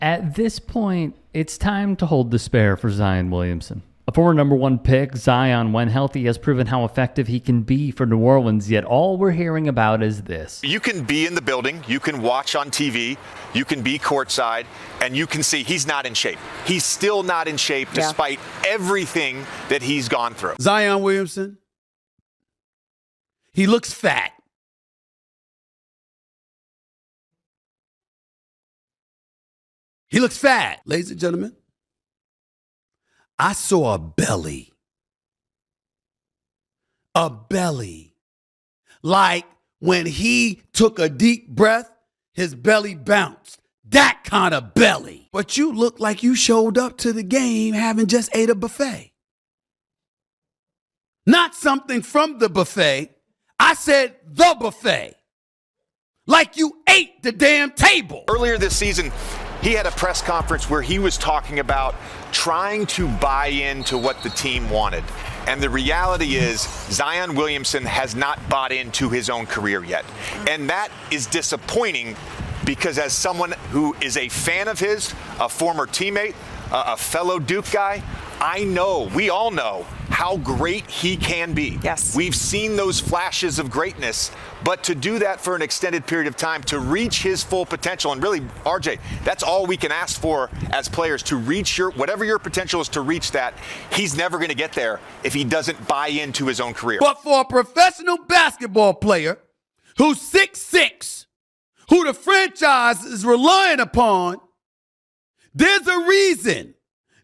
At this point, it's time to hold despair for Zion Williamson. A former number one pick, Zion, when healthy, has proven how effective he can be for New Orleans, yet all we're hearing about is this. You can be in the building, you can watch on TV, you can be courtside, and you can see he's not in shape. He's still not in shape despite everything that he's gone through. Zion Williamson, he looks fat. He looks fat, ladies and gentlemen. I saw a belly. A belly. Like when he took a deep breath, his belly bounced. That kind of belly. But you look like you showed up to the game having just ate a buffet. Not something from the buffet. I said the buffet. Like you ate the damn table. Earlier this season, he had a press conference where he was talking about trying to buy into what the team wanted. And the reality is Zion Williamson has not bought into his own career yet. And that is disappointing because as someone who is a fan of his, a former teammate, a fellow Duke guy, we all know how great he can be. Yes. We've seen those flashes of greatness, but to do that for an extended period of time, to reach his full potential, and really, RJ, that's all we can ask for as players, to reach whatever your potential is, to reach that. He's never going to get there if he doesn't buy into his own career. But for a professional basketball player who's 6'6", who the franchise is relying upon, there's a reason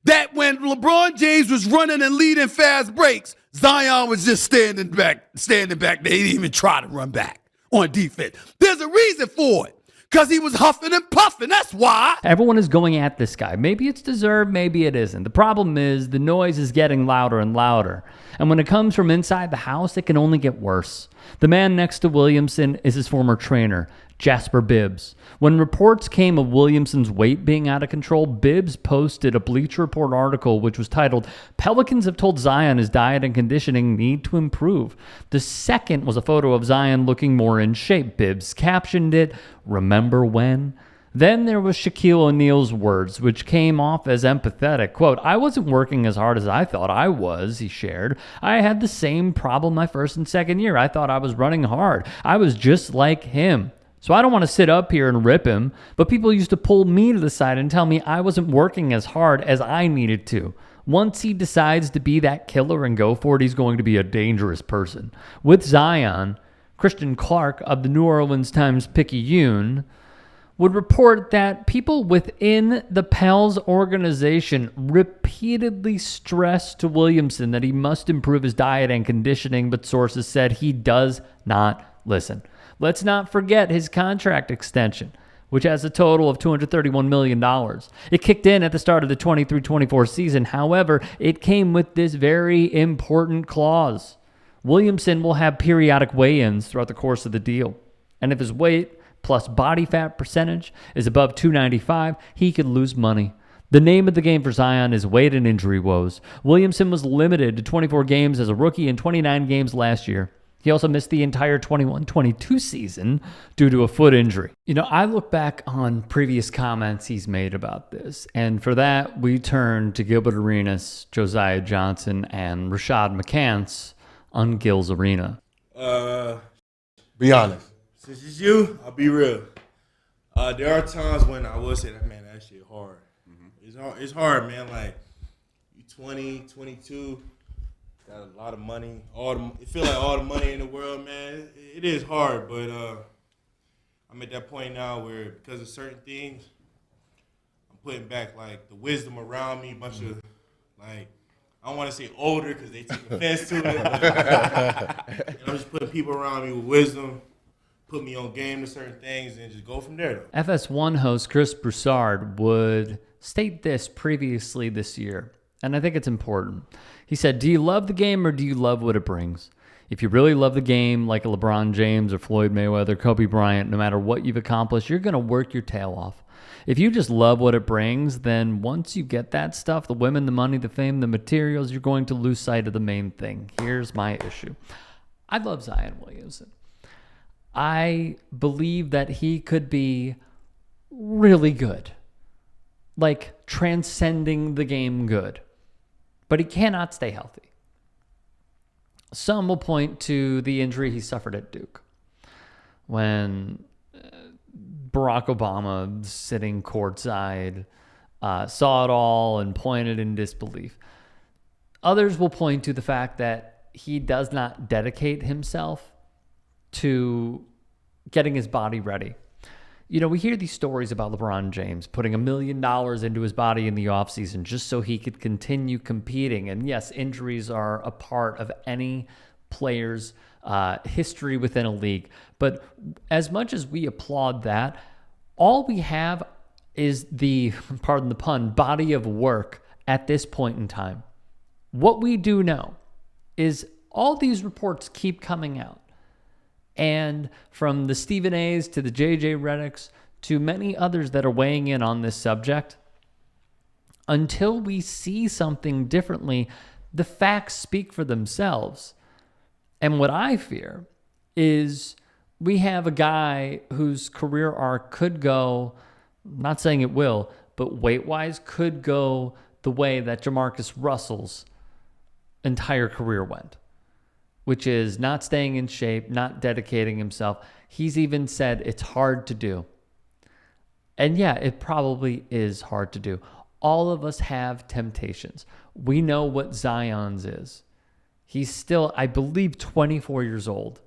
that when LeBron James was running and leading fast breaks, Zion was just standing back there. He didn't even try to run back on defense. There's a reason for it, because he was huffing and puffing. That's why. Everyone is going at this guy. Maybe it's deserved, maybe it isn't. The problem is the noise is getting louder and louder. And when it comes from inside the house, it can only get worse. The man next to Williamson is his former trainer, Jasper Bibbs. When reports came of Williamson's weight being out of control, Bibbs posted a Bleacher Report article which was titled, "Pelicans have told Zion his diet and conditioning need to improve." The second was a photo of Zion looking more in shape. Bibbs captioned it, "Remember when?" Then there was Shaquille O'Neal's words, which came off as empathetic. Quote, "I wasn't working as hard as I thought I was," he shared. "I had the same problem my first and second year. I thought I was running hard. I was just like him. So I don't want to sit up here and rip him, but people used to pull me to the side and tell me I wasn't working as hard as I needed to. Once he decides to be that killer and go for it, he's going to be a dangerous person." With Zion, Christian Clark of the New Orleans Times-Picayune would report that people within the Pels organization repeatedly stressed to Williamson that he must improve his diet and conditioning, but sources said he does not listen. Let's not forget his contract extension, which has a total of $231 million. It kicked in at the start of the 23-24 season. However, it came with this very important clause. Williamson will have periodic weigh-ins throughout the course of the deal. And if his weight plus body fat percentage is above 295, he could lose money. The name of the game for Zion is weight and injury woes. Williamson was limited to 24 games as a rookie and 29 games last year. He also missed the entire 21-22 season due to a foot injury. You know, I look back on previous comments he's made about this, and for that, we turn to Gilbert Arenas, Josiah Johnson, and Rashad McCants on Gil's Arena. Be honest. Since it's you, I'll be real. There are times when I will say that, man, that shit hard. Mm-hmm. It's hard, man. Like, you 20, 22, got a lot of money. It feel like all the money in the world, man. It is hard, but I'm at that point now where because of certain things, I'm putting back like the wisdom around me. Bunch of like, I don't want to say older because they take offense to it. But, I'm just putting people around me with wisdom, put me on game to certain things, and just go from there. Though. FS1 host Chris Broussard would state this previously this year, and I think it's important. He said, "Do you love the game or do you love what it brings? If you really love the game, like a LeBron James or Floyd Mayweather, Kobe Bryant, no matter what you've accomplished, you're going to work your tail off. If you just love what it brings, then once you get that stuff, the women, the money, the fame, the materials, you're going to lose sight of the main thing. Here's my issue. I love Zion Williamson. I believe that he could be really good. like transcending the game good, but he cannot stay healthy. Some will point to the injury he suffered at Duke when Barack Obama, sitting courtside, saw it all and pointed in disbelief. Others will point to the fact that he does not dedicate himself to getting his body ready. You know, we hear these stories about LeBron James putting $1 million into his body in the offseason just so he could continue competing. And yes, injuries are a part of any player's history within a league. But as much as we applaud that, all we have is the, pardon the pun, body of work at this point in time. What we do know is all these reports keep coming out. And from the Stephen A's to the JJ Redicks to many others that are weighing in on this subject, until we see something differently, the facts speak for themselves. And what I fear is we have a guy whose career arc could go, I'm not saying it will, but weight-wise could go the way that Jamarcus Russell's entire career went, which is not staying in shape, not dedicating himself. He's even said it's hard to do. And yeah, it probably is hard to do. All of us have temptations. We know what Zion's is. He's still, I believe, 24 years old.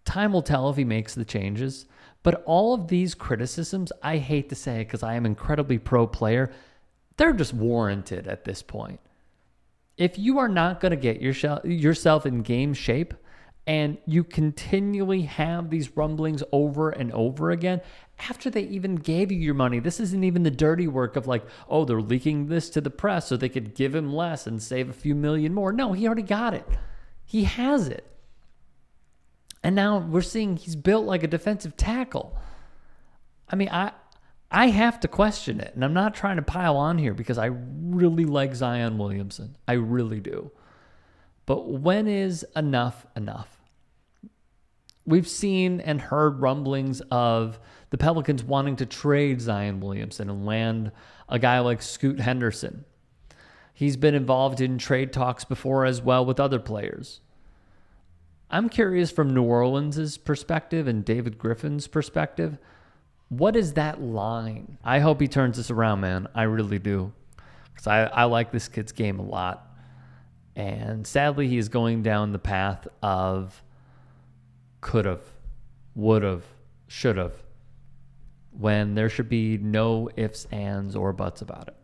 Time will tell if he makes the changes. But all of these criticisms, I hate to say it because I am incredibly pro player, they're just warranted at this point. If you are not going to get yourself in game shape and you continually have these rumblings over and over again, after they even gave you your money, this isn't even the dirty work of like, oh, they're leaking this to the press so they could give him less and save a few million more. No, he already got it. He has it. And now we're seeing he's built like a defensive tackle. I mean, I have to question it, and I'm not trying to pile on here because I really like Zion Williamson. I really do. But when is enough enough? We've seen and heard rumblings of the Pelicans wanting to trade Zion Williamson and land a guy like Scoot Henderson. He's been involved in trade talks before as well with other players. I'm curious from New Orleans' perspective and David Griffin's perspective, what is that line? I hope he turns this around, man. I really do. Because I like this kid's game a lot. And sadly, he is going down the path of could've, would've, should've, when there should be no ifs, ands, or buts about it.